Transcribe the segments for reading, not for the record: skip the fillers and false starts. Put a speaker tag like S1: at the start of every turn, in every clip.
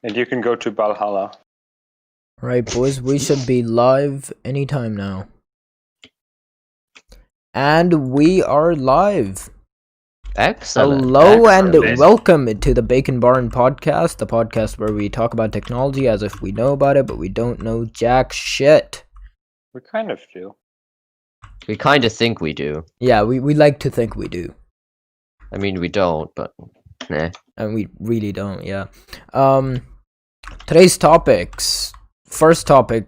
S1: And you can go to Valhalla.
S2: Right, boys, we should be live anytime now. And we are live.
S3: Excellent.
S2: Hello and
S1: Excellent.
S2: welcome to the Bacon Barn podcast, the podcast where we talk about technology as if we know about it, but we don't know jack shit.
S1: We kind of do.
S3: We kind of think we do.
S2: Yeah, we like to think we do.
S3: I mean, we don't, but nah.
S2: And we really don't, yeah. Today's topics. First topic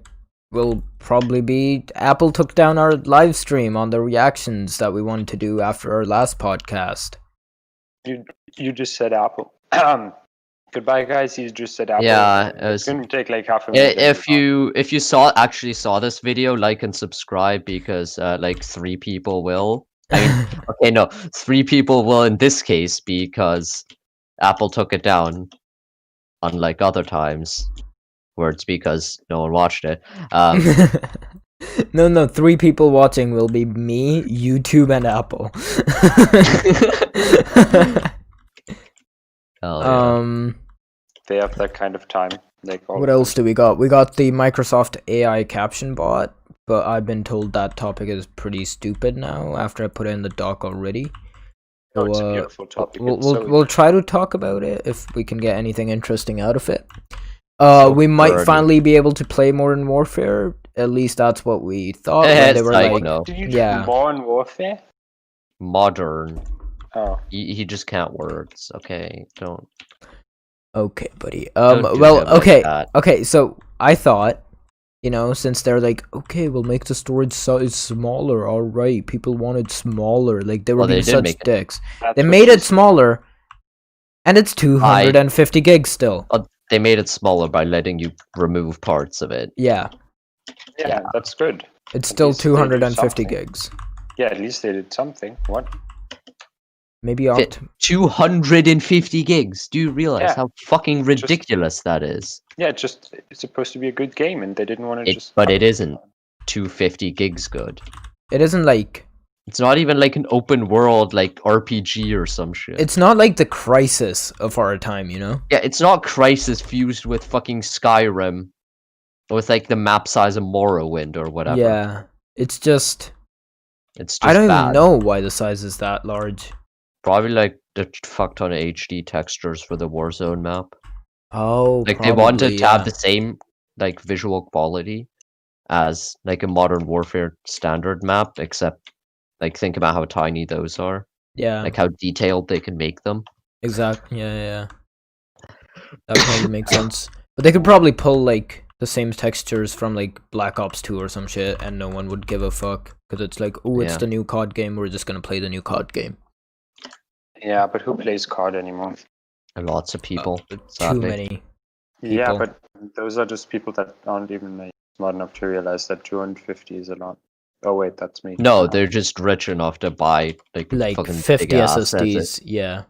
S2: will probably be Apple took down our live stream on the reactions that we wanted to do after our last podcast.
S1: You just said Apple. Goodbye, guys. You just said Apple.
S3: Yeah,
S1: It's gonna take like half a minute.
S3: if you actually saw this video, like and subscribe because like 3 people will. I mean, okay, no, 3 people will in this case because Apple took it down, unlike other times where it's because no one watched it.
S2: No, 3 people watching will be me, YouTube, and Apple.
S1: They have that kind of time. Like
S2: What else do we got? We got the Microsoft AI caption bot, but I've been told that topic is pretty stupid now after I put it in the doc already.
S1: Oh,
S2: So,
S1: it's a beautiful topic.
S2: we'll try to talk about it if we can get anything interesting out of it. We might
S3: nerdy.
S2: finally be able to play Modern Warfare. At least that's what we thought. When they were like,
S3: no.
S1: Did you
S2: yeah.
S1: do Modern Warfare?
S3: Modern.
S1: Oh,
S3: He just can't words. Okay, don't.
S2: okay, buddy.
S3: Don't do
S2: Well,
S3: him like
S2: okay,
S3: that.
S2: okay. So I thought, since they're like, okay, we'll make the storage size smaller. All right, people wanted smaller. Like they were
S3: Well, they
S2: being
S3: did
S2: such
S3: make it.
S2: dicks.
S1: that's
S2: They
S1: what
S2: made
S1: you
S2: it smaller, and it's 250 gigs still.
S3: They made it smaller by letting you remove parts of it.
S2: Yeah,
S1: Yeah,
S3: Yeah.
S1: that's good.
S2: it's still
S1: least they did
S2: 250
S1: something.
S2: gigs.
S1: Yeah, at least they did something. What?
S2: Maybe
S3: Fit
S2: opt.
S3: 250 gigs. Do you realize
S1: Yeah.
S3: how fucking ridiculous that is?
S1: Yeah, it's supposed to be a good game, and they didn't want to just.
S3: But it isn't 250 gigs good.
S2: It isn't like
S3: It's not even like an open world like RPG or some shit.
S2: it's not like the Crisis of our time,
S3: Yeah, it's not Crysis fused with fucking Skyrim. With like the map size of Morrowind or whatever.
S2: Yeah, it's just
S3: It's just
S2: I don't
S3: bad.
S2: even know why the size is that large.
S3: Probably like the fuck ton of HD textures for the Warzone map.
S2: Oh,
S3: Like they wanted
S2: probably,
S3: to have
S2: yeah.
S3: the same like visual quality as like a Modern Warfare standard map, except like think about how tiny those are.
S2: Yeah,
S3: Like how detailed they can make them.
S2: exactly. Yeah. That probably makes sense. But they could probably pull like the same textures from like Black Ops 2 or some shit, and no one would give a fuck because it's like, oh, it's
S3: Yeah.
S2: the new COD game. We're just gonna play the new COD game.
S1: Yeah, but who plays COD anymore?
S3: And lots of people.
S2: Too
S3: sadly.
S2: many.
S1: Yeah,
S2: People.
S1: but those are just people that aren't even like, smart enough to realize that 250 is a lot. Oh wait, that's me.
S3: No, they're just rich enough to buy like fucking
S2: 50
S3: big ass assets.
S2: SSDs. Yeah.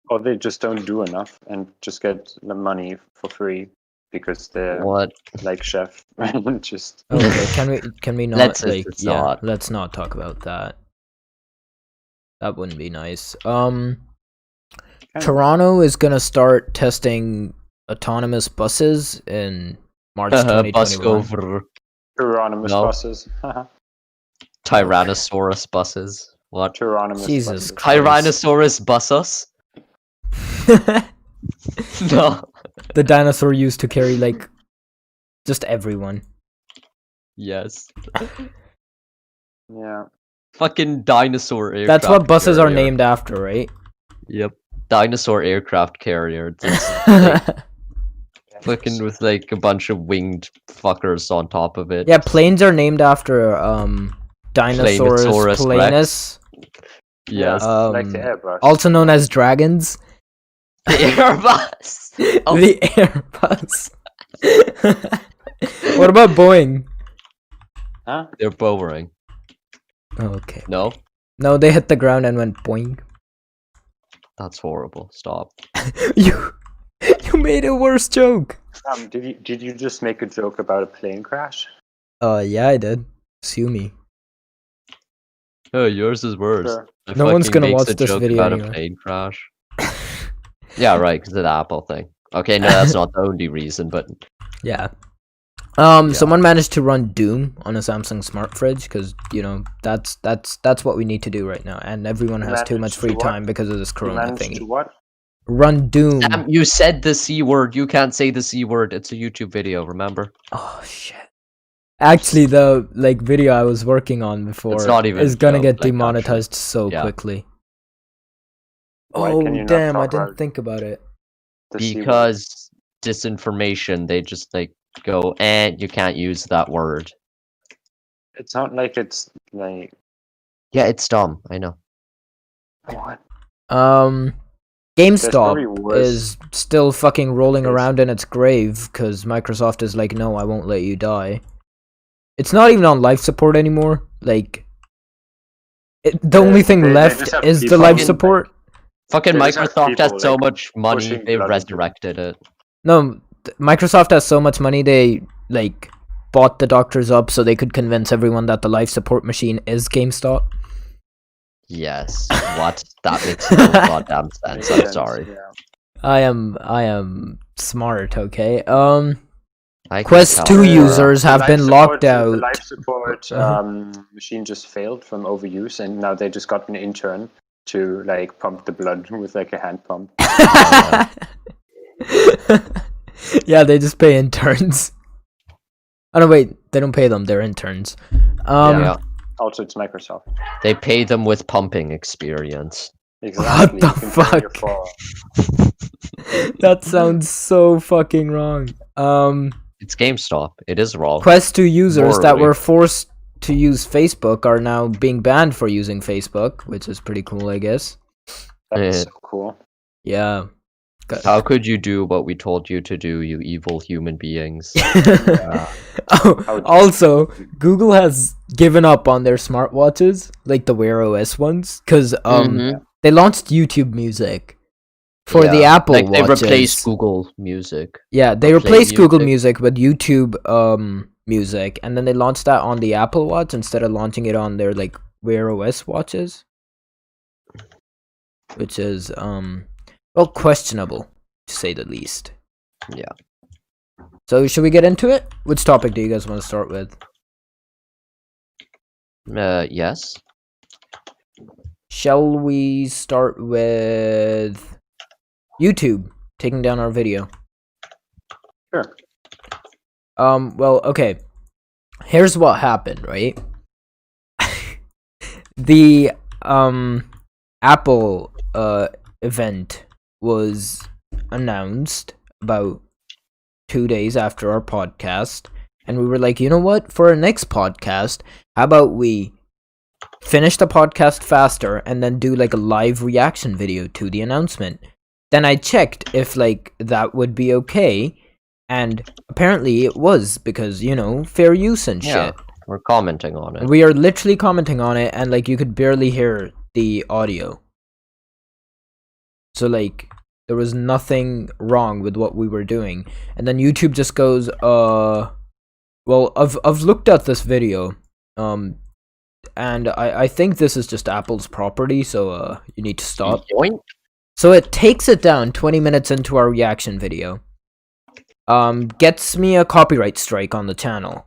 S1: Or they just don't do enough and just get the money for free because they're
S3: What?
S1: like chef. Just
S2: Okay, can we not
S3: Let's just
S2: like
S3: not.
S2: let's not talk about that. That wouldn't be nice. Toronto is gonna start testing autonomous buses in March
S3: Bus
S2: 2021.
S3: over
S1: Tyrannomous
S3: No.
S1: buses.
S3: Tyrannosaurus buses. What?
S1: Tyrannomous
S2: Jesus
S1: buses.
S2: Christ.
S3: Tyrannosaurus buses? No.
S2: The dinosaur used to carry like just everyone.
S3: Yes.
S1: Yeah.
S3: Fucking dinosaur aircraft.
S2: That's what buses are
S3: carrier.
S2: named after, right?
S3: Yep. Dinosaur aircraft carrier. It's like, fucking with like a bunch of winged fuckers on top of it.
S2: Yeah, planes are named after Dinosaurus
S3: Planetosaurus
S2: planus,
S3: Yes.
S1: Like the
S2: um,
S1: airbrush.
S2: also known as dragons.
S3: The Airbus. Oh.
S2: The Airbus. What about Boeing?
S1: Huh?
S3: They're Boeing.
S2: Okay.
S3: No?
S2: No, they hit the ground and went boing.
S3: That's horrible. Stop.
S2: You made a worse joke.
S1: Did you just make a joke about a plane crash?
S2: Yeah, I did. Sue me.
S3: Oh, yours is worse.
S1: Sure.
S3: I
S2: No one's
S3: fucking
S2: gonna
S3: makes
S2: watch
S3: a
S2: this
S3: joke
S2: video
S3: about
S2: anyway.
S3: a plane crash. Yeah, right, because of the Apple thing. Okay, no, that's not the only reason, but
S2: Yeah. Someone managed to run Doom on a Samsung smart fridge because that's what we need to do right now, and everyone has too much free time because of this Corona
S1: managed
S2: thingy.
S1: to what?
S2: Run Doom.
S3: Sam, you said the C word. You can't say the C word. It's a YouTube video, remember?
S2: Oh shit. Actually, the video I was working on before
S3: not even
S2: is gonna
S3: joke,
S2: get
S3: like,
S2: demonetized so
S3: yeah.
S2: quickly.
S1: Why
S2: Oh
S1: can you not
S2: damn! I
S1: talk
S2: didn't
S1: about
S2: think about it.
S1: the C word?
S3: Because disinformation, they just like go, and you can't use that word.
S1: It's not like it's like
S3: Yeah, it's dumb. I know.
S1: what?
S2: GameStop
S1: probably worse
S2: is still fucking rolling
S1: things.
S2: around in its grave because Microsoft is like, no, I won't let you die. It's not even on life support anymore. Like, the only thing
S1: they
S2: left
S1: just have
S2: is the
S1: people
S2: life
S1: in,
S2: support.
S3: Fucking
S1: They just have
S3: Microsoft has
S1: people,
S3: so
S1: like,
S3: much money,
S1: pushing
S3: they
S1: blood into them.
S3: resurrected it.
S2: No, Microsoft has so much money they like bought the doctors up so they could convince everyone that the life support machine is GameStop.
S3: Yes. What? That makes no goddamn sense.
S1: Makes
S3: I'm
S1: sense,
S3: sorry.
S1: yeah.
S2: I am smart, okay?
S3: I can
S2: Quest
S3: tell
S2: 2
S3: you are.
S2: users
S1: The
S2: have
S1: life
S2: been
S1: support-
S2: locked
S1: The
S2: out.
S1: life support machine just failed from overuse, and now they just got an intern to like pump the blood with like a hand pump.
S2: Yeah, they just pay interns. Oh no, wait, they don't pay them, they're interns.
S3: Yeah.
S1: Also, it's Microsoft.
S3: They pay them with pumping experience.
S1: Exactly.
S2: the
S1: you can turn your
S2: fuck?
S1: fall.
S2: That sounds so fucking wrong.
S3: It's GameStop. It is wrong.
S2: Quest 2 users that
S3: Morally.
S2: were forced to use Facebook are now being banned for using Facebook, which is pretty cool, I guess.
S1: That's
S3: Eh.
S1: so cool.
S2: Yeah.
S3: How could you do what we told you to do, you evil human beings?
S2: Oh, also, Google has given up on their smartwatches, like the wearOS ones, because they launched YouTube Music for the
S3: Yeah,
S2: Apple
S3: like they
S2: watches.
S3: replaced Google Music.
S2: Yeah, they
S3: or Play
S2: replaced Google
S3: Music.
S2: Music with YouTube Music, and then they launched that on the Apple Watch instead of launching it on their like wearOS watches, which is well, questionable to say the least.
S3: Yeah.
S2: So should we get into it? Which topic do you guys want to start with?
S3: Yes.
S2: Shall we start with YouTube taking down our video?
S1: Sure.
S2: Well, okay. Here's what happened, right? The Apple event was announced about 2 days after our podcast, and we were like, you know what? For our next podcast, how about we finish the podcast faster and then do like a live reaction video to the announcement? Then I checked if like that would be okay, and apparently it was, because fair use and
S3: Yeah.
S2: shit.
S3: We're commenting on it.
S2: We are literally commenting on it, and like you could barely hear the audio. So like there was nothing wrong with what we were doing. And then YouTube just goes, well, I've looked at this video, and I think this is just Apple's property, so you need to stop.
S3: Yoink.
S2: So it takes it down 20 minutes into our reaction video. Gets me a copyright strike on the channel.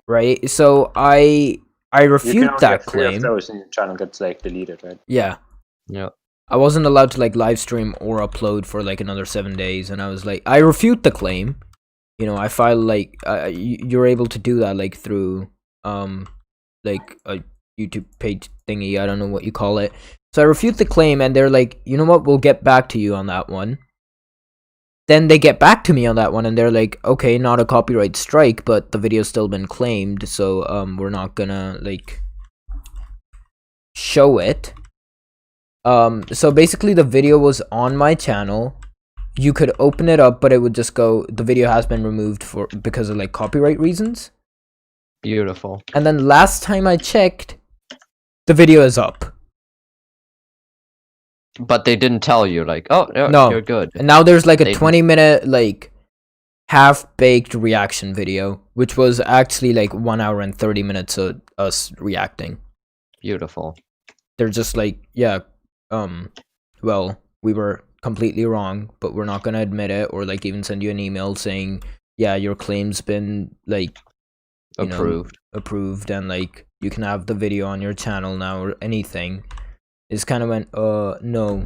S2: Right? So I refute that claim.
S1: Those and your channel gets like deleted, right?
S2: Yeah.
S3: Yeah.
S2: I wasn't allowed to like live stream or upload for like another 7 days, and I was like, I refute the claim. I file like you're able to do that like through like a YouTube page thingy. I don't know what you call it. So I refute the claim, and they're like, you know what? We'll get back to you on that one. Then they get back to me on that one, and they're like, okay, not a copyright strike, but the video's still been claimed, so we're not gonna like show it. So basically the video was on my channel. You could open it up, but it would just go, the video has been removed because of like copyright reasons.
S3: Beautiful.
S2: And then last time I checked, the video is up.
S3: But they didn't tell you, like, oh,
S2: No.
S3: you're good.
S2: And now there's like a
S3: They-
S2: 20-minute like half-baked reaction video, which was actually like 1 hour and 30 minutes of us reacting.
S3: Beautiful.
S2: They're just like, yeah, well, we were completely wrong, but we're not gonna admit it or like even send you an email saying, yeah, your claim's been like approved and like you can have the video on your channel now or anything. It's kind of went, no.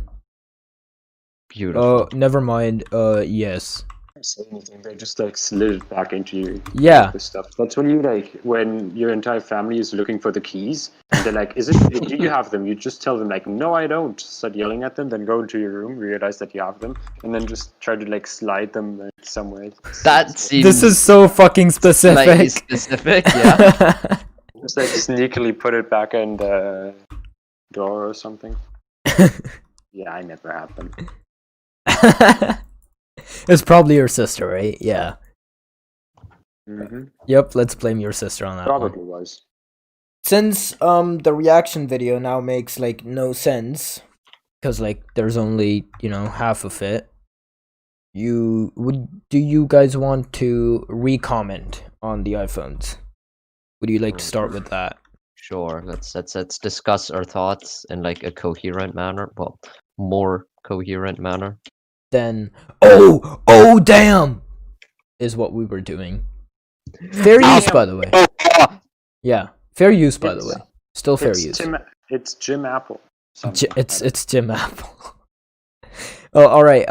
S3: Beautiful.
S2: Never mind. Yes.
S1: Say anything, they just like slid it back into you.
S2: Yeah.
S1: The stuff. That's when you like when your entire family is looking for the keys and they're like, do you have them? You just tell them like, no, I don't. Start yelling at them, then go into your room, realize that you have them, and then just try to like slide them like, somewhere.
S3: That seems
S2: This is so fucking specific.
S3: slightly specific, yeah.
S1: Just like sneakily put it back in the door or something. Yeah, I never happened.
S2: It's probably your sister, right? Yeah.
S1: Mm-hmm.
S2: Yep, let's blame your sister on that
S1: Probably
S2: one.
S1: was.
S2: Since the reaction video now makes like no sense, because like there's only, you know, half of it, do you guys want to re-comment on the iPhones? Would you like to start with that?
S3: Sure, let's discuss our thoughts in like a coherent manner. Well, more coherent manner.
S2: Then oh damn is what we were doing. Fair use, by the way. Yeah, fair use, by the way. Still fair use.
S1: It's Jim Apple.
S2: It's Jim Apple. Oh, all right.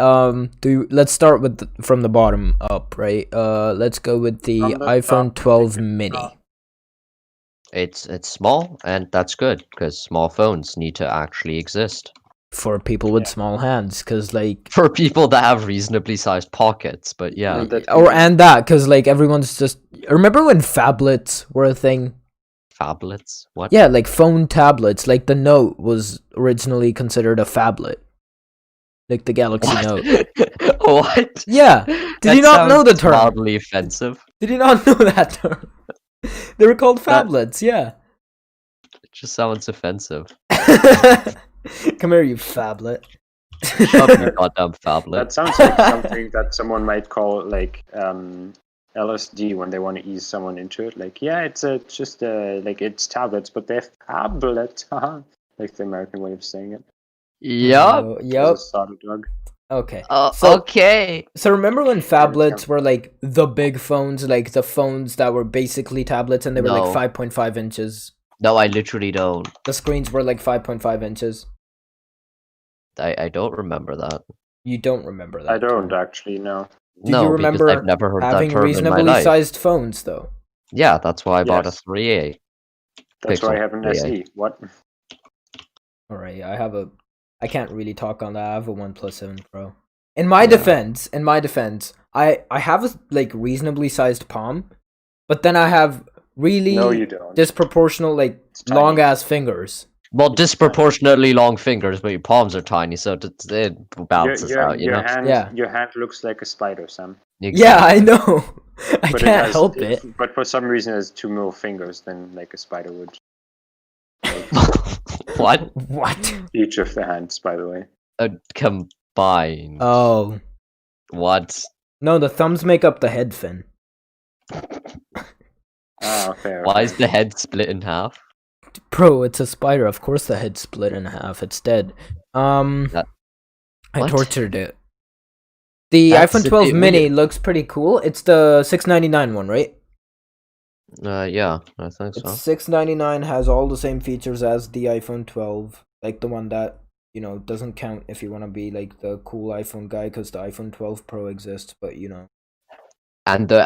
S2: Let's start with from the bottom up, right? Let's go with the iPhone 12 mini.
S3: It's small, and that's good because small phones need to actually exist
S2: For people with small hands, because like
S3: for people that have reasonably sized pockets. But yeah,
S2: because like everyone's just remember when phablets were a thing.
S3: Phablets? What?
S2: Yeah, like phone tablets. Like the Note was originally considered a phablet. Like the Galaxy Note.
S3: What?
S2: Yeah. Did you not know the term?
S3: Mildly offensive.
S2: Did you not know that term? They were called phablets, yeah.
S3: It just sounds offensive.
S2: Come here, you phablet.
S3: Shut your goddamn phablet.
S1: That sounds like something that someone might call like LSD when they want to ease someone into it. Like, yeah, it's just like it's tablets, but they're phablets. Like the American way of saying it.
S3: Yup.
S2: Yep.
S1: Starter drug.
S2: Okay.
S3: Okay.
S2: So remember when phablets were like the big phones, like the phones that were basically tablets and they were like 5.5 inches?
S3: No, I literally don't.
S2: The screens were like 5.5 inches.
S3: I don't remember that.
S2: You don't remember that?
S1: I don't actually, no.
S2: Do you remember
S3: I've never heard
S2: having
S3: that term
S2: reasonably
S3: in my life.
S2: sized phones though?
S3: Yeah, that's why I bought a 3A.
S1: That's why I have an
S3: 3A.
S1: SE. What?
S2: Alright, I can't really talk on that. I have a OnePlus 7 Pro. In my defense, I have a like reasonably sized palm, but then I have really disproportional like long ass fingers.
S3: Well, disproportionately long fingers, but your palms are tiny, so it balances out. You know?
S1: Your hand looks like a spider, Sam.
S3: Exactly.
S2: Yeah, I know. I can't help it.
S1: But for some reason, it has 2 more fingers than like a spider would.
S3: What?
S2: What?
S1: Each of the hands, by the way.
S3: Combined.
S2: Oh.
S3: What?
S2: No, the thumbs make up the head fin.
S1: Oh, fair.
S3: Why is the head split in half?
S2: Bro, it's a spider. Of course the head's split in half. It's dead. I tortured it. The iPhone 12 mini looks pretty cool. It's the $699 one, right?
S3: Yeah, I think so.
S2: It's $699, has all the same features as the iPhone 12. Like the one that, you know, doesn't count if you want to be like the cool iPhone guy because the iPhone 12 Pro exists, but you know.
S3: And the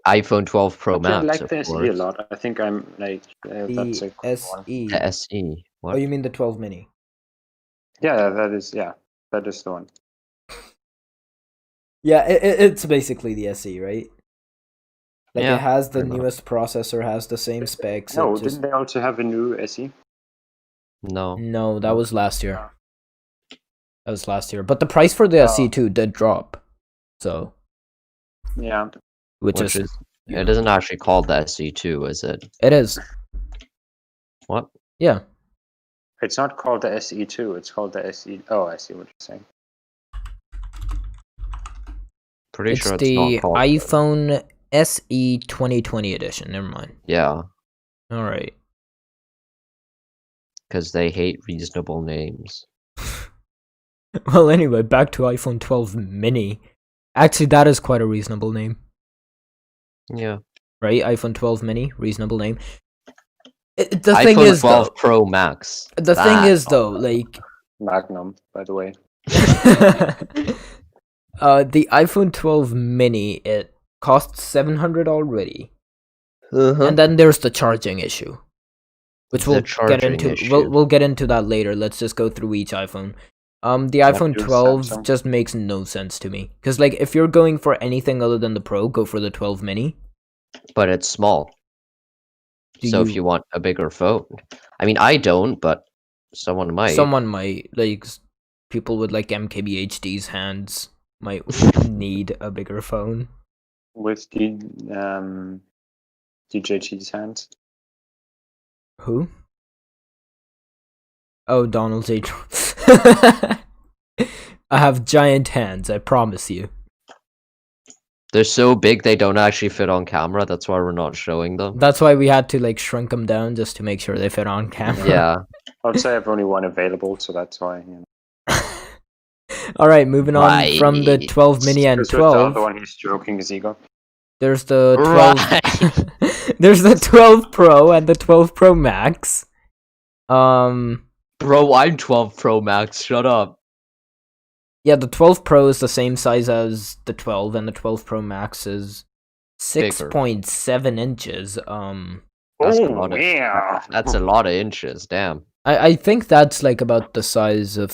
S3: iPhone 12 Pro Max.
S1: I like the SE a lot. I think I'm like that's a cool
S2: SE.
S1: one.
S3: The SE. What?
S2: Oh, you mean the 12 mini?
S1: Yeah, that is the one.
S2: Yeah, it's basically the SE, right? Like
S3: Yeah,
S2: it has the newest processor, has the same specs.
S1: No, didn't they also have a new SE?
S2: No, that was last year. That was last year. But the price for the SE2 did drop. So
S1: yeah.
S2: Which is
S3: it isn't actually called the SE2, is it?
S2: It is.
S3: What?
S2: Yeah.
S1: It's not called the SE2, it's called the SE. Oh, I see what you're saying.
S3: Pretty sure it's
S2: the
S3: not called
S2: iPhone SE 2020 edition. Never mind.
S3: Yeah.
S2: All right.
S3: Because they hate reasonable names.
S2: Well, anyway, back to iPhone 12 mini. Actually, that is quite a reasonable name.
S3: Yeah.
S2: Right? iPhone 12 mini, reasonable name. The
S3: iPhone
S2: thing is,
S3: 12
S2: though,
S3: Pro Max.
S2: the thing is, though, like,
S1: Magnum, by the way.
S2: the iPhone 12 mini, it costs $700 already. And then there's the charging issue, which
S3: The
S2: we'll get
S3: charging
S2: into.
S3: issue.
S2: We'll get into that later. Let's just go through each iPhone. The
S1: Like
S2: iPhone
S1: your
S2: 12
S1: Samsung.
S2: just makes no sense to me. Because, like, if you're going for anything other than the Pro, go for the 12 mini.
S3: But it's small.
S2: Do
S3: If you want a bigger phone. I mean, I don't, but someone might.
S2: Someone might, like, people with, like, MKBHD's hands might need a bigger phone.
S1: With the DJT's hands.
S2: Who? Oh, Donald J. I have giant hands, I promise you.
S3: They're so big they don't actually fit on camera. That's why we're not showing them.
S2: That's why we had to, like, shrink them down just to make sure they fit on camera.
S3: Yeah.
S1: I would say I have only one available, so that's why.
S2: Alright, moving on from the
S3: Right.
S2: 12 mini and
S1: Because with the other
S2: 12.
S1: one, he's joking his ego.
S2: There's the 12.
S3: Right.
S2: There's the 12 Pro and the 12 Pro Max.
S3: Bro, I'm 12 Pro Max. Shut up.
S2: Yeah, the 12 Pro is the same size as the 12, and the 12 Pro Max is
S3: Bigger.
S2: 6.7 inches.
S3: That's a lot of-
S1: yeah.
S3: That's a lot of inches. Damn.
S2: I think that's like about the size of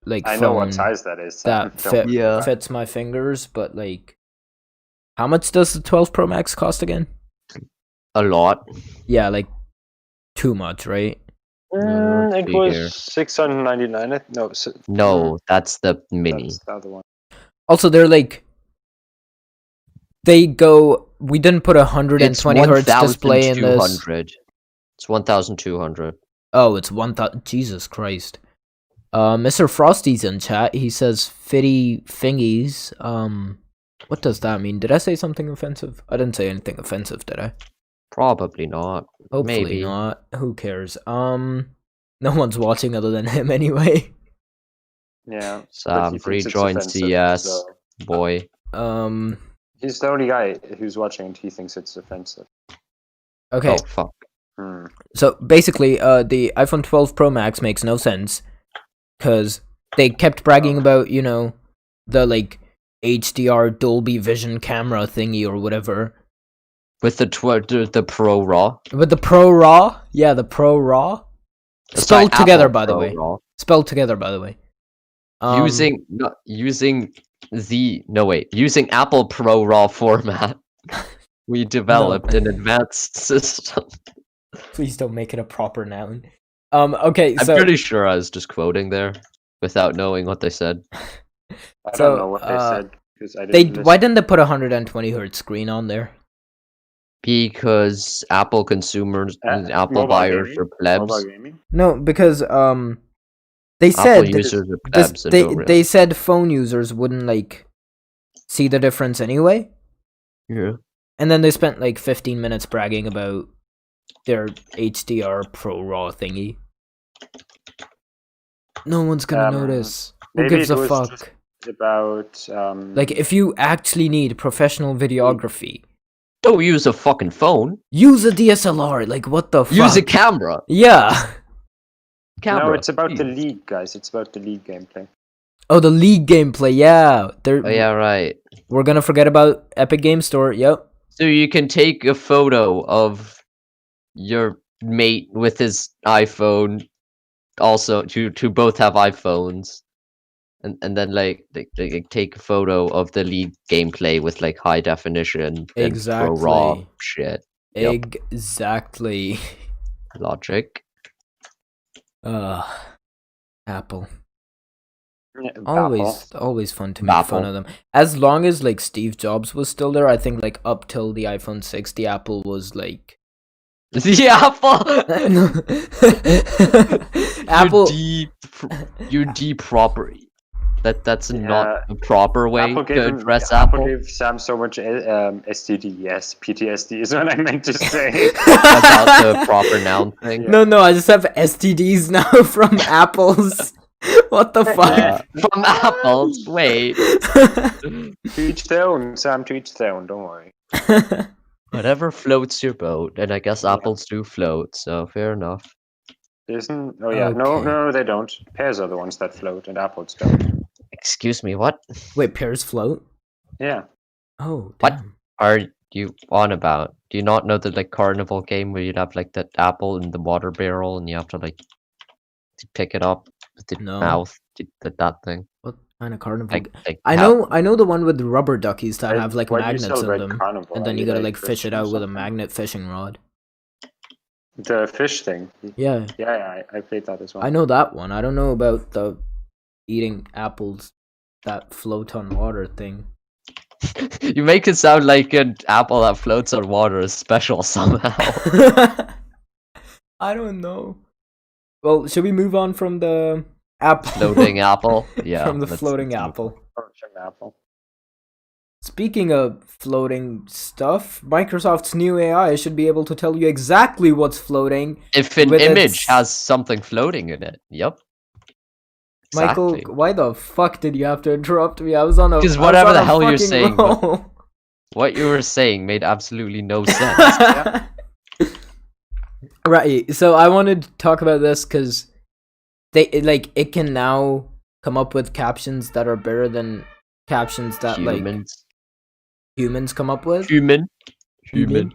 S2: like
S1: I know
S2: phone
S1: what size that is.
S2: that
S1: Don't-
S3: Yeah.
S2: fits my fingers, but like, how much does the 12 Pro Max cost again?
S3: A lot.
S2: Yeah, like too much, right?
S1: It
S3: Figure.
S1: was 699. No,
S3: No, that's the mini.
S1: that's the other one.
S2: Also, they're like, they go. We didn't put 120 hertz display in this.
S3: 1,200. It's 1,200.
S2: Oh, it's 1,000. Jesus Christ. Mr. Frosty's in chat. He says fitty fingies. What does that mean? Did I say something offensive? I didn't say anything offensive, did I?
S3: Probably not.
S2: Hopefully
S3: Maybe.
S2: not. Who cares? No one's watching other than him anyway.
S1: Yeah. but
S3: Sam
S1: he thinks it's
S3: rejoined
S1: offensive,
S3: CS,
S1: so-
S3: boy.
S1: He's the only guy who's watching and he thinks it's offensive.
S2: Okay.
S3: Oh, fuck.
S2: So basically, the iPhone 12 Pro Max makes no sense because they kept bragging about, you know, the like HDR Dolby Vision camera thingy or whatever.
S3: With the Pro Raw.
S2: But the Pro Raw, yeah, the Pro Raw,
S3: That's
S2: spelled
S3: by
S2: together,
S3: Apple
S2: by the
S3: Pro
S2: way.
S3: Raw.
S2: Spelled together, by the way.
S3: Using Apple Pro Raw format. We developed an advanced system.
S2: Please don't make it a proper noun. Okay,
S3: I'm
S2: so
S3: pretty sure I was just quoting there without knowing what they said.
S1: I
S2: So,
S1: don't know what they said because I
S2: they
S1: didn't
S2: why
S1: listen.
S2: didn't they put a 120 hertz screen on there?
S3: Because Apple consumers and Apple
S1: Mobile
S3: buyers
S1: gaming?
S3: are plebs.
S1: Mobile gaming?
S2: No, because they
S3: Apple
S2: said
S3: users are
S2: this,
S3: plebs. and
S2: they
S3: don't
S2: they said phone users wouldn't like see the difference anyway.
S3: Yeah.
S2: And then they spent like 15 minutes bragging about their HDR Pro Raw thingy. No one's gonna notice. Who
S1: maybe
S2: gives
S1: it
S2: a
S1: was
S2: fuck?
S1: just about
S2: Like, if you actually need professional videography,
S3: Don't use a fucking phone.
S2: use a DSLR. Like, what the fuck?
S3: Use a camera.
S2: Yeah.
S3: Camera.
S1: no, it's about the
S3: please.
S1: league, guys. It's about the league gameplay.
S2: Oh, the League gameplay. Yeah.
S3: Oh yeah, right.
S2: We're gonna forget about Epic Game Store. Yep.
S3: So you can take a photo of your mate with his iPhone, also to both have iPhones, and then like they take a photo of the league gameplay with like high definition and pro raw
S2: Exactly.
S3: shit. Yep.
S2: Exactly.
S3: Logic.
S2: Apple.
S1: Yeah,
S2: Always fun to make fun
S3: Baffle.
S2: of them. As long as like Steve Jobs was still there, I think like up till the iPhone 6, the Apple was like
S3: The Apple.
S2: Apple.
S3: You deproper. That's not the proper way
S1: Apple
S3: to
S1: gave him-
S3: address
S1: Apple
S3: Apple.
S1: gave Sam so much STD. Yes, PTSD is what I meant to say.
S3: About the proper noun thing.
S2: No, I just have STDs now from Apple's What the fuck?
S3: From apples. Wait.
S1: To each their own, Sam. To each their own. Don't worry.
S3: Whatever floats your boat, and I guess
S1: Yeah.
S3: apples do float, so fair enough.
S1: Isn't? Oh yeah. No,
S2: Okay.
S1: no, they don't. Pears are the ones that float, and apples don't.
S3: Excuse me, what
S2: Wait, pears float?
S1: Yeah.
S2: Oh,
S3: What?
S2: damn.
S3: are you on about? Do you not know the like carnival game where you'd have like that apple in the water barrel and you have to like pick it up with the
S2: No.
S3: mouth, that thing?
S2: What kind of carnival?
S3: Like
S2: I know the one with the rubber duckies that have like
S1: Why do you
S2: magnets in
S1: celebrate
S2: them,
S1: Carnival?
S2: and
S1: Are
S2: then you gotta like fish it
S1: Christian or
S2: out with a
S1: something?
S2: magnet fishing rod.
S1: The fish thing.
S2: Yeah,
S1: Yeah, I played that as well.
S2: I know that one. I don't know about the eating apples that float on water thing.
S3: You make it sound like an apple that floats on water is special somehow.
S2: I don't know. Well, should we move on from the apple?
S3: Floating apple? Yeah.
S2: From the
S3: let's-
S2: floating
S3: let's move
S2: apple.
S1: Apple.
S2: Speaking of floating stuff, Microsoft's new AI should be able to tell you exactly what's floating.
S3: If an
S2: with
S3: image
S2: its-
S3: has something floating in it, yep.
S2: Michael,
S3: Exactly.
S2: why the fuck did you have to interrupt me? I was on a
S3: 'Cause
S2: I was
S3: whatever
S2: on
S3: the
S2: a
S3: hell you're
S2: fucking
S3: saying, but-
S2: roll.
S3: What you were saying made absolutely no sense.
S2: Right. So I wanted to talk about this because it can now come up with captions that are better than captions that like
S3: Humans.
S2: humans come up with.
S3: Human.
S2: Human.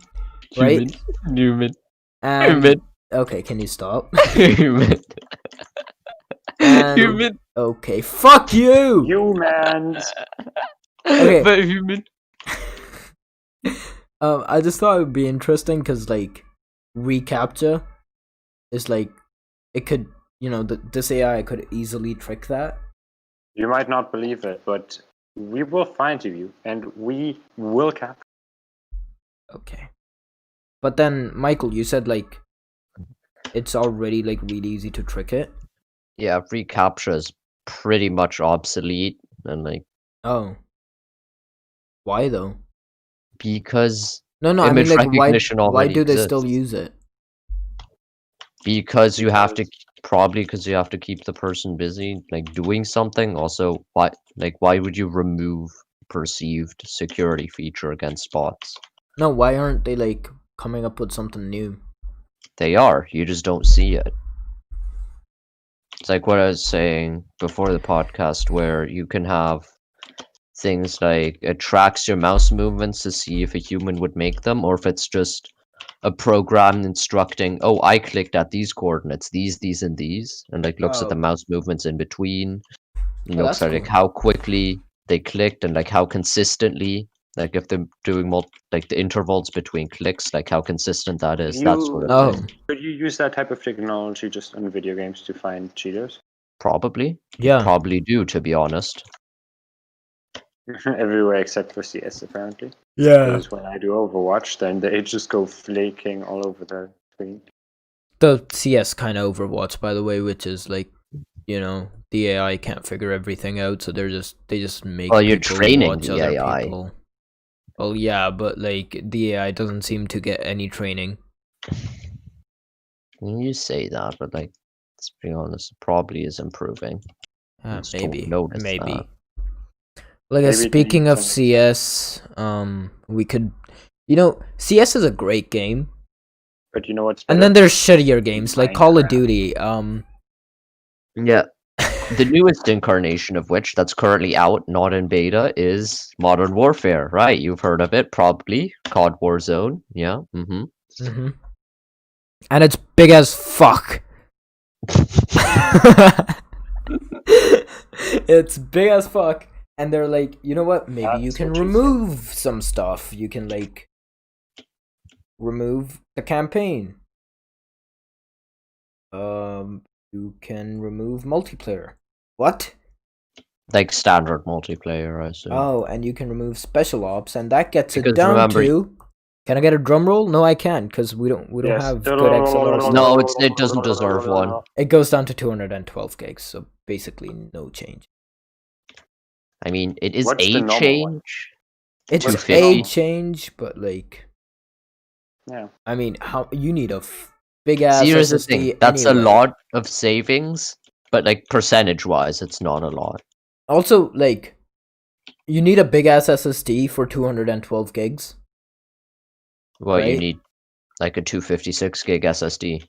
S3: Human.
S2: Right?
S3: Human.
S2: And,
S3: Human.
S2: okay, can you stop?
S3: Human.
S2: And-
S3: Human.
S2: Okay, fuck you.
S1: Humans.
S2: Okay.
S3: But human.
S2: I just thought it would be interesting because like reCAPTCHA is like it could this AI could easily trick that.
S1: You might not believe it, but we will find you, and we will cap.
S2: Okay. But then, Michael, you said like it's already like really easy to trick it.
S3: Yeah, reCAPTCHA is pretty much obsolete and like
S2: Oh. Why though?
S3: because
S2: No, I mean
S3: image
S2: like
S3: recognition
S2: why
S3: already
S2: do they still
S3: exists.
S2: use it?
S3: Because you have to because you have to keep the person busy like doing something. Also, why would you remove perceived security feature against bots?
S2: No, why aren't they like coming up with something new?
S3: They are, you just don't see it. It's like what I was saying before the podcast, where you can have things like it tracks your mouse movements to see if a human would make them, or if it's just a program instructing, oh, I clicked at these coordinates, these, and these, and like looks at the
S2: Oh.
S3: mouse movements in between, and
S2: Oh,
S3: looks
S2: that's
S3: at like
S2: cool.
S3: how quickly they clicked and like how consistently, like if they're doing like the intervals between clicks, like how consistent that is, that sort of
S2: Oh.
S3: thing.
S1: Could you use that type of technology just on video games to find cheaters?
S3: Probably.
S2: Yeah.
S3: Probably do, to be honest.
S1: Everywhere except for CS, apparently.
S2: Yeah.
S1: Because when I do Overwatch, then they just go flaking all over the screen.
S2: The CS kind of Overwatch, by the way, which is like, the AI can't figure everything out, so they just make.
S3: Well, you're
S2: people
S3: training
S2: watch
S3: the
S2: other
S3: AI.
S2: people. Well, yeah, but like the AI doesn't seem to get any training.
S3: You say that, but like, let's be honest, it probably is improving. Just don't
S2: Maybe,
S3: notice
S2: maybe.
S3: that.
S2: Like
S1: Maybe it
S2: speaking
S1: needs
S2: of
S1: some-
S2: CS, we could, CS is a great game,
S1: But you know what's
S2: and
S1: better?
S2: then there's shittier games like Call of
S1: Minecraft.
S2: Duty.
S3: Yeah. The newest incarnation of which, that's currently out, not in beta, is Modern Warfare, right? You've heard of it, probably. COD Warzone, yeah.
S2: Mm-hmm. And it's big as fuck. It's big as fuck, and they're like, you know what? Maybe you
S1: That's
S2: can
S1: what you
S2: remove some stuff. You can like remove the campaign. You can remove multiplayer. What?
S3: Like standard multiplayer, I assume.
S2: Oh, and you can remove special ops, and that gets it
S3: Because
S2: down
S3: remember-
S2: to. Can I get a drum roll? No, I can't, because we don't
S1: Yes.
S2: have good XLR stuff.
S3: No, it doesn't deserve one.
S2: It goes down to 212 gigs, so basically no change.
S3: I mean, it is
S1: What's the
S3: a
S1: normal
S3: change.
S2: It's a
S3: 250.
S2: change, but like,
S1: Yeah.
S2: I mean, how you need a big ass
S3: See, here's the
S2: SSD
S3: thing. That's
S2: anyway.
S3: a lot of savings but like percentage-wise, it's not a lot.
S2: Also, like, you need a big ass SSD for 212 gigs.
S3: Well, you
S2: Right?
S3: need like a 256 gig SSD.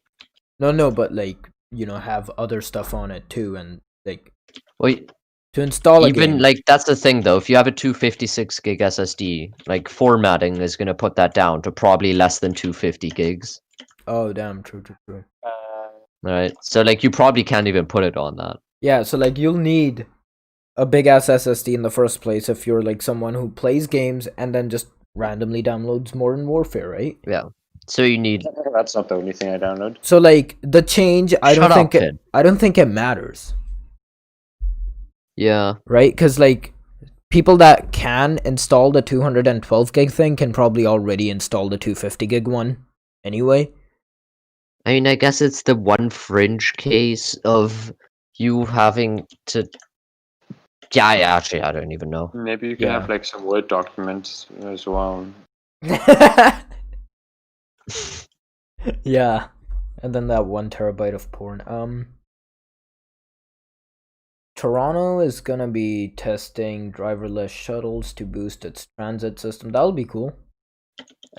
S2: No, but like, have other stuff on it too, and like
S3: Well,
S2: to install a
S3: even
S2: game.
S3: like that's the thing though. If you have a 256 gig SSD, like formatting is gonna put that down to probably less than 250 gigs.
S2: Oh damn, true.
S3: Right. So like you probably can't even put it on that.
S2: Yeah, so like you'll need a big ass SSD in the first place if you're like someone who plays games and then just randomly downloads Modern Warfare, right?
S3: Yeah. So you need.
S1: That's not the only thing I download.
S2: So like the change, I
S3: Shut
S2: don't
S3: up, kid.
S2: I don't think it matters,
S3: Yeah.
S2: right? Because like people that can install the 212 gig thing can probably already install the 250 gig one anyway.
S3: I mean, I guess it's the one fringe case of you having to. Yeah, actually, I don't even know.
S1: Maybe you can
S2: Yeah.
S1: have like some Word documents as well.
S2: Yeah, and then that 1 terabyte of porn. Toronto is gonna be testing driverless shuttles to boost its transit system. That'll be cool.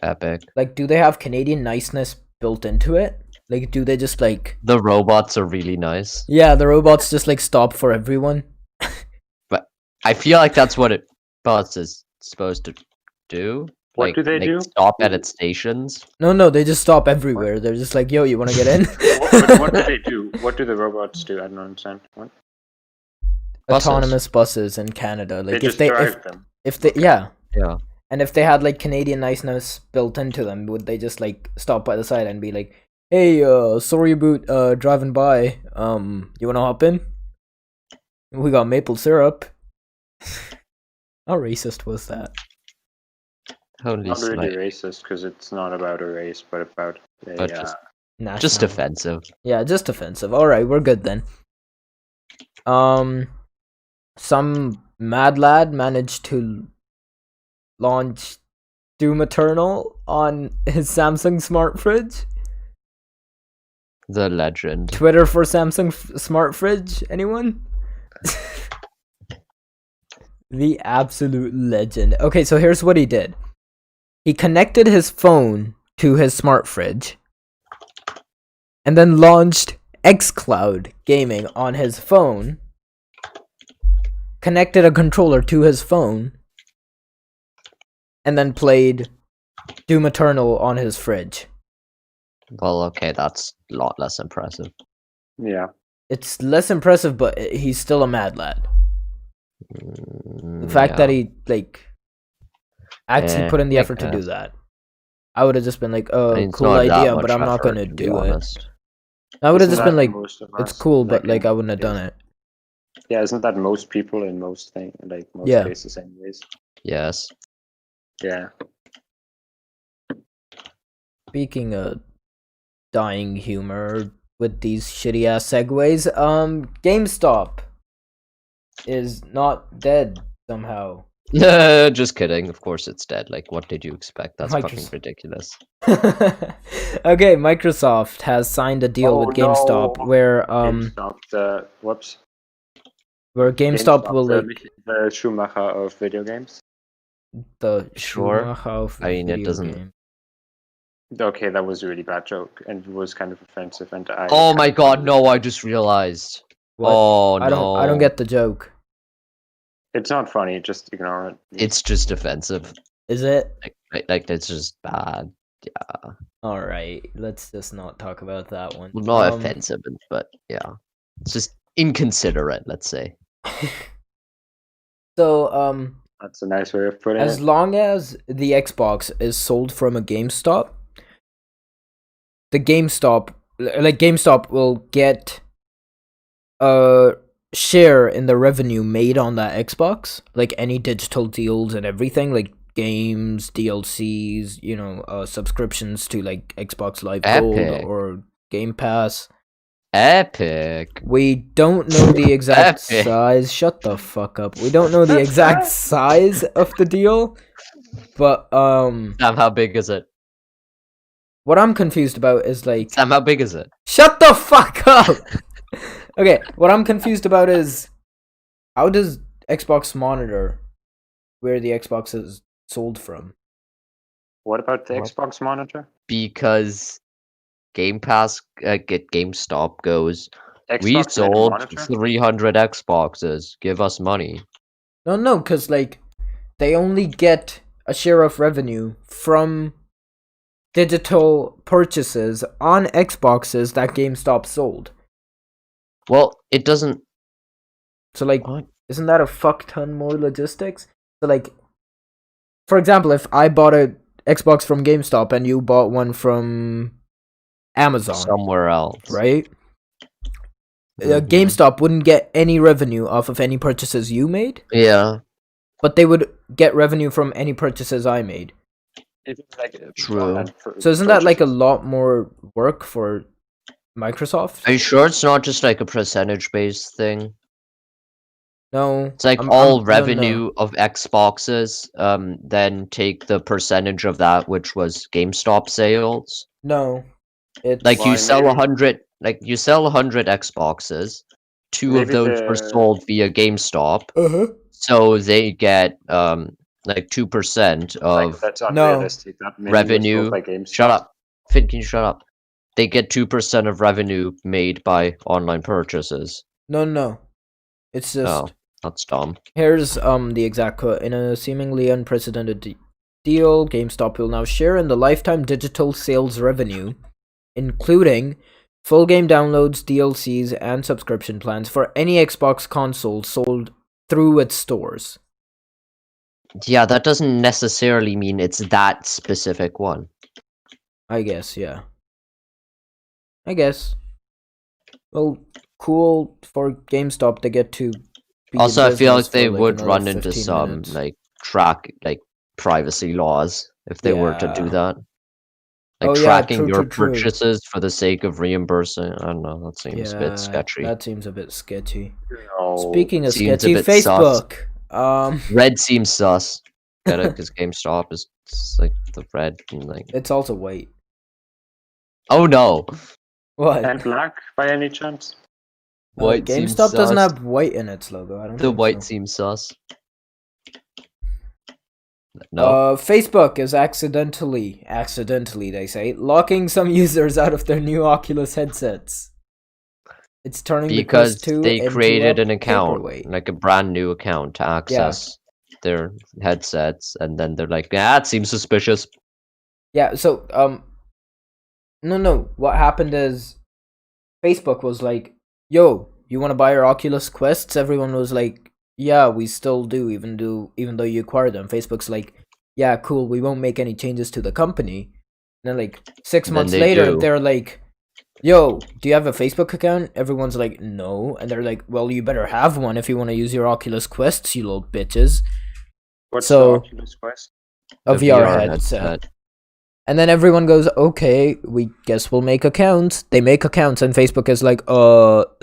S3: Epic.
S2: Like, do they have Canadian niceness built into it? Like, do they just like...
S3: The robots are really nice.
S2: Yeah, the robots just like stop for everyone.
S3: I feel like that's what it bots is supposed to do.
S1: What
S3: like,
S1: do they do?
S3: Stop at its stations.
S2: No, they just stop everywhere. They're just like, yo, you wanna get in?
S1: What do they do? What do the robots do? I don't understand. What?
S3: Buses.
S2: Autonomous buses in Canada. Like,
S1: They just drive them.
S2: if they, yeah.
S3: Yeah.
S2: And if they had like Canadian niceness built into them, would they just like stop by the side and be like, "Hey, sorry about driving by. You wanna hop in? We got maple syrup." How racist was that?
S3: Holy
S1: Not really
S3: snipe.
S1: racist because it's not about a race, but about a,
S3: But just
S2: National.
S3: Just offensive.
S2: Yeah, just offensive. All right, we're good then. Some mad lad managed to launch Doom Eternal on his Samsung smart fridge.
S3: The legend.
S2: Twitter for Samsung smart fridge, anyone? The absolute legend. Okay, so here's what he did. He connected his phone to his smart fridge and then launched xCloud gaming on his phone, connected a controller to his phone, and then played Doom Eternal on his fridge.
S3: Well, okay, that's a lot less impressive.
S1: yeah.
S2: It's less impressive, but he's still a mad lad. The fact that he like actually put in the
S3: I
S2: effort to do
S3: guess.
S2: that, I would have just been like, "Oh,
S3: I mean, it's
S2: cool
S3: not that
S2: idea,"
S3: much
S2: but I'm not
S3: effort,
S2: gonna
S3: to be
S2: do it.
S3: honest.
S2: I would have
S1: Isn't
S2: just been
S1: that
S2: like,
S1: most of
S2: "It's
S1: us,
S2: cool," but
S1: in
S2: like I wouldn't have
S1: most
S2: done it.
S1: Yeah, isn't that most people in most most
S2: Yeah.
S1: cases anyways?
S3: Yes.
S1: Yeah.
S2: Speaking of dying humor with these shitty ass segues, GameStop is not dead somehow.
S3: Just kidding. Of course it's dead. Like, what did you expect? That's fucking
S2: Microsoft.
S3: ridiculous.
S2: Okay, Microsoft has signed a deal with GameStop where
S1: GameStop, whoops.
S2: where GameStop will like
S1: the Schumacher of video games.
S2: the
S3: Sure.
S2: Schumacher of
S3: I mean, it
S2: video
S3: doesn't-
S2: game.
S1: Okay, that was a really bad joke and it was kind of offensive. And
S3: Oh my god, no, I just realized.
S2: What?
S3: Oh,
S2: I don't
S3: no.
S2: get the joke.
S1: It's not funny. Just ignore it.
S3: It's just offensive.
S2: Is it?
S3: Like it's just bad. Yeah.
S2: All right, let's just not talk about that one.
S3: Well, not offensive, but yeah. It's just inconsiderate, let's say.
S2: So
S1: That's a nice way of putting
S2: as
S1: it.
S2: long as the Xbox is sold from a GameStop, the GameStop will get a share in the revenue made on that Xbox, like any digital deals and everything, like games, DLCs, subscriptions to like Xbox Live Gold
S3: Epic.
S2: or Game Pass.
S3: Epic.
S2: We don't know the exact
S3: Epic.
S2: size. Shut the fuck up. We don't know the exact size of the deal, but
S3: Sam, how big is it?
S2: what I'm confused about is like,
S3: Sam, how big is it?
S2: shut the fuck up. Okay, what I'm confused about is how does Xbox monitor where the Xbox is sold from?
S1: What about the
S3: Well,
S1: Xbox monitor?
S3: Because Game Pass, get GameStop goes. We
S1: Xbox made a
S3: sold
S1: monitor?
S3: 300 Xboxes. Give us money.
S2: No, because like they only get a share of revenue from digital purchases on Xboxes that GameStop sold.
S3: Well, it doesn't.
S2: So like,
S3: What?
S2: isn't that a fuck ton more logistics? So like, for example, if I bought a Xbox from GameStop and you bought one from Amazon,
S3: Somewhere else.
S2: right?
S3: Mhm.
S2: GameStop wouldn't get any revenue off of any purchases you made,
S3: Yeah,
S2: but they would get revenue from any purchases I made.
S1: It's like
S3: True.
S1: online
S2: So isn't that like a
S1: purchases.
S2: lot more work for Microsoft?
S3: are you sure it's not just like a percentage-based thing?
S2: No.
S3: It's like all revenue of Xboxes, then take the percentage of that, which was GameStop sales.
S2: No. It's
S3: Like you
S1: Why,
S3: sell
S1: maybe-
S3: 100, like you sell 100 Xboxes. Two of
S1: Maybe
S3: those were
S1: the-
S3: sold via GameStop,
S2: uh-huh.
S3: so they get like 2%
S1: Like,
S3: of
S1: that's
S2: No.
S1: unrealistic. That many were sold
S3: revenue.
S1: by GameStop.
S3: Shut up, Finn. Can you shut up? They get 2% of revenue made by online purchases.
S2: No. It's just
S3: Oh, that's dumb.
S2: here's the exact quote. In a seemingly unprecedented deal, GameStop will now share in the lifetime digital sales revenue, including full game downloads, DLCs, and subscription plans for any Xbox console sold through its stores.
S3: Yeah, that doesn't necessarily mean it's that specific one.
S2: I guess, yeah. I guess. Well, cool for GameStop to get to be
S3: Also,
S2: in
S3: I feel
S2: business
S3: like they
S2: for,
S3: would
S2: another
S3: run into
S2: 15
S3: some
S2: minutes.
S3: like privacy laws if they were to do
S2: Yeah.
S3: that. Like
S2: Oh, yeah,
S3: tracking
S2: true,
S3: your
S2: true.
S3: purchases for the sake of reimbursing. I don't know. That seems a
S2: Yeah,
S3: bit sketchy.
S2: that seems a bit sketchy.
S1: No.
S2: Speaking of
S3: Seems a
S2: sketchy,
S3: bit sus.
S2: Facebook.
S3: Red seems sus. Get it? Because GameStop is just, like the red and like.
S2: It's also white.
S3: Oh no!
S2: What?
S1: And black, by any chance?
S3: White seems
S2: GameStop doesn't
S3: sus.
S2: have white in its logo. I don't
S3: The
S2: think
S3: white
S2: so.
S3: seems sus. No.
S2: Facebook is accidentally they say, locking some users out of their new Oculus headsets. It's turning
S3: Because
S2: the Quest 2
S3: they
S2: into
S3: created
S2: a
S3: an account,
S2: paperweight.
S3: like a brand new account to access their headsets, and then they're like, "Ah, it seems suspicious."
S2: Yeah, so no. What happened is Facebook was like, "Yo, you want to buy our Oculus Quests?" Everyone was like, "Yeah, we still do, even though you acquired them." Facebook's like, "Yeah, cool. We won't make any changes to the company." And then like 6
S3: And then
S2: months
S3: they
S2: later,
S3: do.
S2: they're like, "Yo, do you have a Facebook account?" Everyone's like, "No," and they're like, "Well, you better have one if you want to use your Oculus Quests, you little bitches."
S1: What's
S2: So-
S1: the Oculus Quest?
S2: A
S3: The
S2: VR headset. And then everyone goes, "Okay, we guess we'll make accounts." They make accounts, and Facebook is like,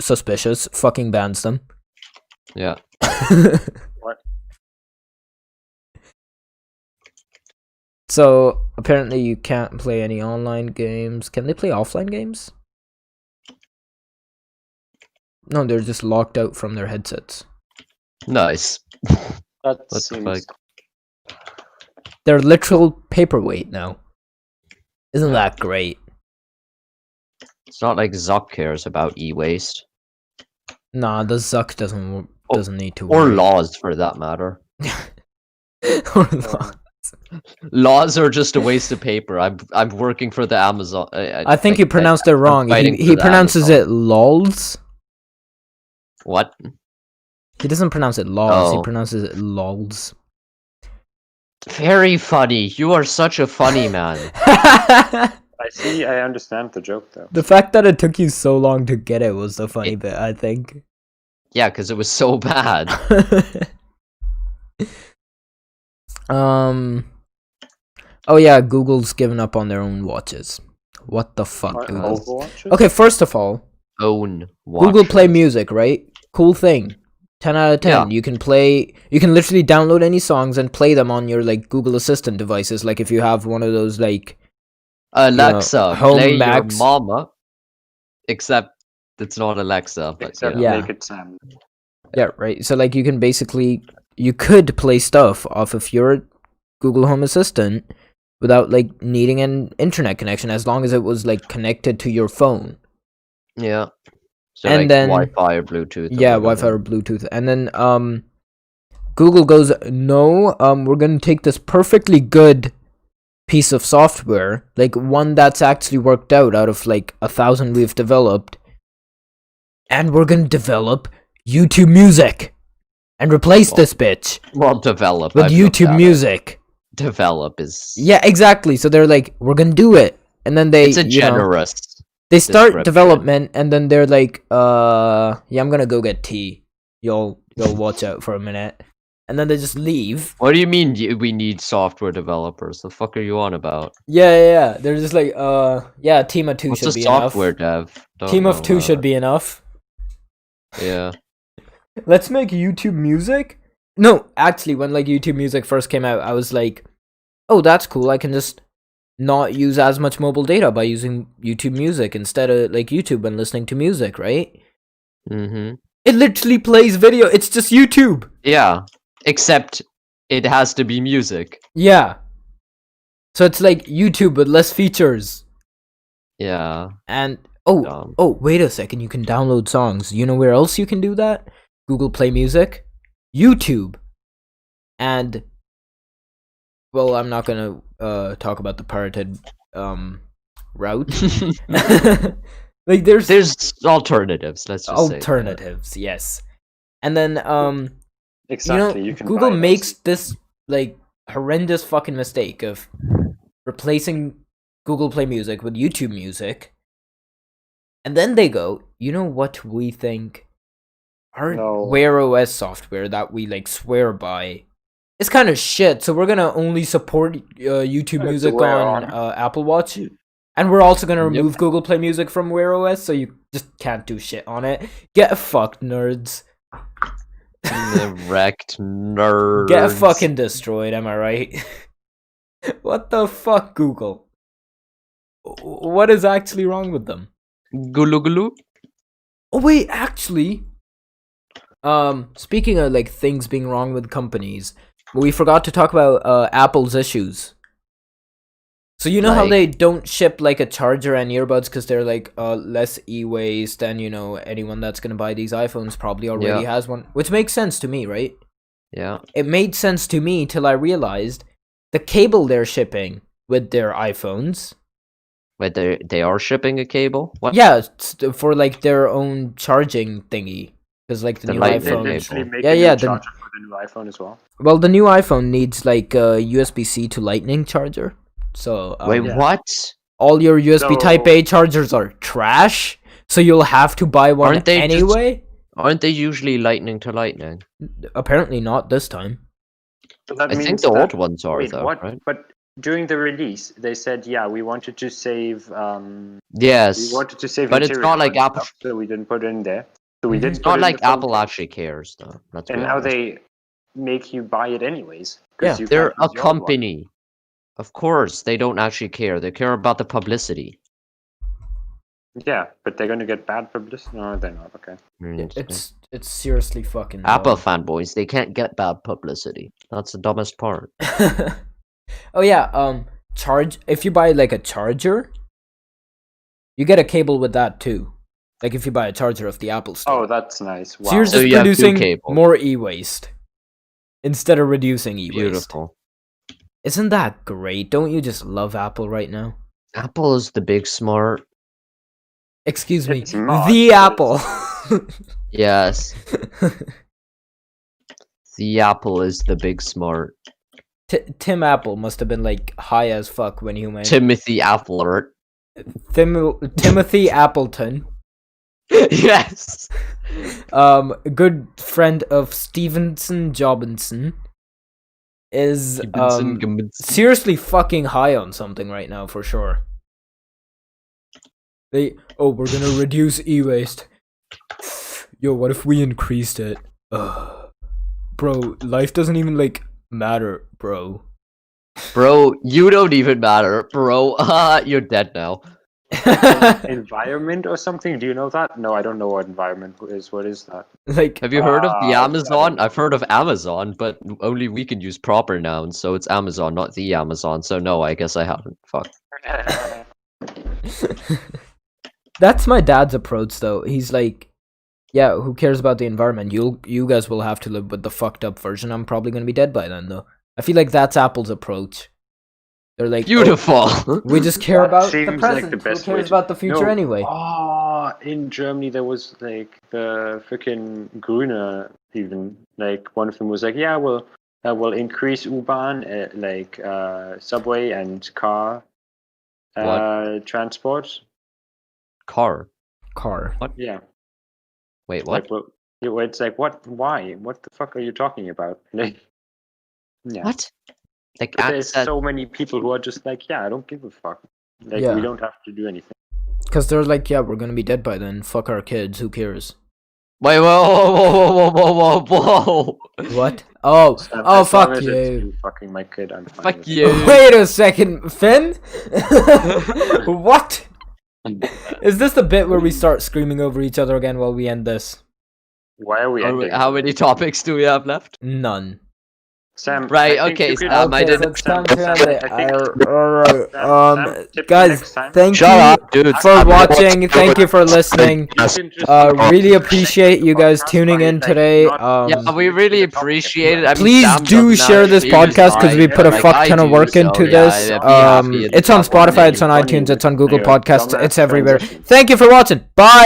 S2: suspicious. Fucking bans them.
S3: Yeah.
S1: What?
S2: So apparently you can't play any online games. Can they play offline games? No, they're just locked out from their headsets.
S1: That
S3: Nice. What the
S1: seems...
S3: fuck?
S2: They're literal paperweight now. Isn't that great?
S3: It's not like Zuck cares about e-waste
S2: Nah, the Zuck doesn't need to.
S3: or
S2: worry.
S3: laws for that matter.
S2: Or law.
S3: Laws are just a waste of paper. I'm working for the Amazon.
S2: I think you pronounced it wrong.
S3: fighting
S2: He
S3: for the
S2: pronounces
S3: Amazon.
S2: it lols.
S3: What?
S2: He doesn't pronounce it laws. He
S3: Oh.
S2: pronounces it lols.
S3: Very funny. You are such a funny man.
S1: I understand the joke, though.
S2: The fact that it took you so long to get it was the funny bit, I think.
S3: Yeah, because it was so bad.
S2: Oh yeah, Google's given up on their own watches. What the fuck, Google?
S1: Overwatch?
S2: Okay, first of all,
S3: Own
S2: Google Play
S3: watches.
S2: Music, right? Cool thing. 10 out of 10.
S3: Yeah.
S2: You can literally download any songs and play them on your like Google Assistant devices, like if you have one of those like
S3: Alexa,
S2: home
S3: play
S2: Macs.
S3: your mama. Except It's not Alexa, but
S1: Except
S2: Yeah.
S1: make it Sam.
S2: Yeah, right. So like you could play stuff off of your Google Home Assistant without like needing an internet connection, as long as it was like connected to your phone.
S3: Yeah. So
S2: And
S3: like
S2: then-
S3: Wi-Fi or Bluetooth.
S2: Yeah, Wi-Fi or Bluetooth. And then Google goes, no, we're gonna take this perfectly good piece of software, like one that's actually worked out of like 1,000 we've developed, and we're gonna develop YouTube Music and replace this bitch
S3: Well, develop.
S2: with
S3: I've looked
S2: YouTube
S3: at it.
S2: Music.
S3: Develop is.
S2: Yeah, exactly. So they're like, we're gonna do it, and then they,
S3: It's a
S2: you know,
S3: generous.
S2: they start
S3: description.
S2: development, and then they're like, yeah, I'm gonna go get tea. You'll watch out for a minute, and then they just leave.
S3: What do you mean we need software developers? The fuck are you on about?
S2: Yeah. They're just like, yeah, team of two
S3: What's
S2: should
S3: a
S2: be
S3: software
S2: enough.
S3: dev? Don't
S2: Team of
S3: know,
S2: two should be enough.
S3: Yeah.
S2: Let's make YouTube Music. No, actually, when like YouTube Music first came out, I was like, oh, that's cool. I can just not use as much mobile data by using YouTube Music instead of like YouTube when listening to music, right?
S3: Mm-hmm.
S2: It literally plays video. It's just YouTube.
S3: Yeah. Except it has to be music.
S2: Yeah. So it's like YouTube with less features.
S3: Yeah.
S2: And
S3: Dumb.
S2: wait a second. You can download songs. You know where else you can do that? Google Play Music, YouTube, and well, I'm not gonna talk about the pirated route. Like
S3: There's alternatives. Let's just say that.
S2: alternatives, yes. And then
S1: Exactly.
S2: you know,
S1: You can
S2: Google
S1: buy
S2: makes
S1: those.
S2: this like horrendous fucking mistake of replacing Google Play Music with YouTube Music, and then they go, you know what we think? Our
S1: No.
S2: wearOS software that we like swear by is kind of shit, so we're gonna only support YouTube
S1: It's
S2: Music
S1: Wear
S2: on
S1: On.
S2: Apple Watch, and we're also gonna
S3: Yep.
S2: remove Google Play Music from wearOS, so you just can't do shit on it. Get fucked, nerds.
S3: The wrecked nerds.
S2: Get fucking destroyed, am I right? What the fuck, Google? What is actually wrong with them?
S3: Gulu gulu.
S2: Oh wait, actually, speaking of like things being wrong with companies, we forgot to talk about Apple's issues. So you know how
S3: Like-
S2: they don't ship like a charger and earbuds because they're like less e-waste, and you know anyone that's gonna buy these iPhones probably already
S3: Yeah.
S2: has one, which makes sense to me, right?
S3: Yeah.
S2: It made sense to me till I realized the cable they're shipping with their iPhones.
S3: Wait, they are shipping a cable? What?
S2: Yeah, for like their own charging thingy. Because like the
S3: The
S2: new
S3: lightning
S1: They
S2: iPhone.
S3: cable.
S1: literally make
S2: Yeah,
S1: a new
S2: yeah, the-
S1: charger for the new iPhone as well.
S2: Well, the new iPhone needs like a USB-C to Lightning charger. So
S3: Wait,
S1: Yeah.
S3: what?
S2: all your USB Type
S1: So-
S2: A chargers are trash. So you'll have to buy one
S3: Aren't they just-
S2: anyway.
S3: Aren't they usually lightning to lightning?
S2: Apparently not this time.
S1: So that
S3: I think
S1: means
S3: the
S1: that,
S3: old ones are
S1: wait,
S3: though,
S1: what?
S3: right?
S1: But during the release, they said, yeah, we wanted to save.
S3: Yes.
S1: We wanted to save.
S3: But it's not
S1: material
S3: like
S1: and
S3: Apple-
S1: stuff, so we didn't put it in there. So we
S2: Mhm.
S1: didn't.
S3: It's
S1: put
S3: not
S1: it in
S3: like
S1: the phone
S3: Apple
S1: case.
S3: actually cares though. Let's
S1: And
S3: be
S1: now
S3: honest.
S1: they make you buy it anyways.
S2: Yeah.
S1: 'cause you
S3: They're
S1: can't
S3: a
S1: use your own one.
S3: company. Of course, they don't actually care. They care about the publicity.
S1: Yeah, but they're gonna get bad publicity. No, they're not. Okay.
S2: It's seriously fucking
S3: Apple
S2: dumb.
S3: fanboys. They can't get bad publicity. That's the dumbest part.
S2: Oh yeah, charge if you buy like a charger, you get a cable with that too. Like if you buy a charger off the Apple Store.
S1: Oh, that's nice. Wow.
S2: So you're
S3: So
S2: just
S3: you have two
S2: producing
S3: cables.
S2: more e-waste instead of reducing e-waste.
S3: Beautiful.
S2: Isn't that great? Don't you just love Apple right now?
S3: Apple is the big smart.
S2: Excuse me,
S1: It's not,
S2: the
S1: but
S2: Apple.
S3: Yes, the Apple is the big smart.
S2: Tim Apple must have been like high as fuck when he went.
S3: Timothy Applert.
S2: Timothy Appleton,
S3: Yes.
S2: a good friend of Stevenson Jobinson, is seriously fucking high on something right now for sure. We're gonna reduce e-waste. Yo, what if we increased it? Bro, life doesn't even like matter, bro.
S3: Bro, you don't even matter, bro. You're dead now.
S1: Environment or something? Do you know that? No, I don't know what environment is. What is that?
S2: Like,
S3: Have you heard of the
S1: I
S3: Amazon?
S1: don't
S3: I've heard of Amazon, but only we can use proper nouns, so it's Amazon, not the Amazon. So no, I guess I haven't. Fuck.
S2: that's my dad's approach, though. He's like, yeah, who cares about the environment? You guys will have to live with the fucked up version. I'm probably gonna be dead by then, though. I feel like that's Apple's approach. They're like,
S3: Beautiful.
S2: we just care
S1: That
S2: about the
S1: seems
S2: present.
S1: like the best
S2: Who
S1: way
S2: cares
S1: to-
S2: about the future
S1: No.
S2: anyway?
S1: Oh, in Germany there was like the freaking Grüne even. Like one of them was like, yeah, we'll increase U-Bahn, subway and car transport.
S3: Car.
S2: Car.
S1: Yeah.
S3: Wait, what?
S1: Like, well, it's like, what? Why? What the fuck are you talking about? Like, yeah.
S3: What? Like,
S1: But there's so many people who are just like, yeah, I don't give a fuck. Like,
S2: Yeah.
S1: we don't have to do anything.
S2: Because they're like, yeah, we're gonna be dead by then. Fuck our kids. Who cares?
S3: wait, whoa.
S2: What? Oh,
S1: As
S2: oh,
S1: long
S2: fuck
S1: as it's
S2: you.
S1: you fucking my kid, I'm fine.
S3: Fuck
S1: with
S3: you.
S2: Wait a second, Finn. What? Is this the bit where we start screaming over each other again while we end this?
S1: it. Why are we ending?
S3: How many topics do we have left?
S2: None.
S1: Sam,
S3: Right,
S1: I think
S3: okay,
S1: you could-
S3: Sam, I
S2: Okay,
S3: didn't-
S2: it's time to
S1: Sam,
S2: end it.
S1: I think-
S2: Alright,
S1: Sam, tip for
S2: guys,
S1: next time.
S2: thank
S3: Shut
S2: you
S3: up, dude.
S2: for watching. Thank you for listening.
S1: You can just-
S2: Really appreciate you guys tuning in today.
S3: Yeah, we really appreciate it. I mean,
S2: Please
S3: Sam
S2: do
S3: doesn't
S2: share this
S3: actually use
S2: podcast because we
S3: mine,
S2: put a
S3: like
S2: fuck
S3: I
S2: ton of
S3: do,
S2: work
S3: so,
S2: into
S3: yeah,
S2: this.
S3: I'd be happy if
S2: It's on
S3: that one
S2: Spotify, it's on
S1: funny
S2: iTunes,
S1: with
S2: it's on Google
S1: your
S2: Podcasts,
S1: dumbass
S2: it's everywhere.
S1: transition.
S2: Thank you for watching. Bye.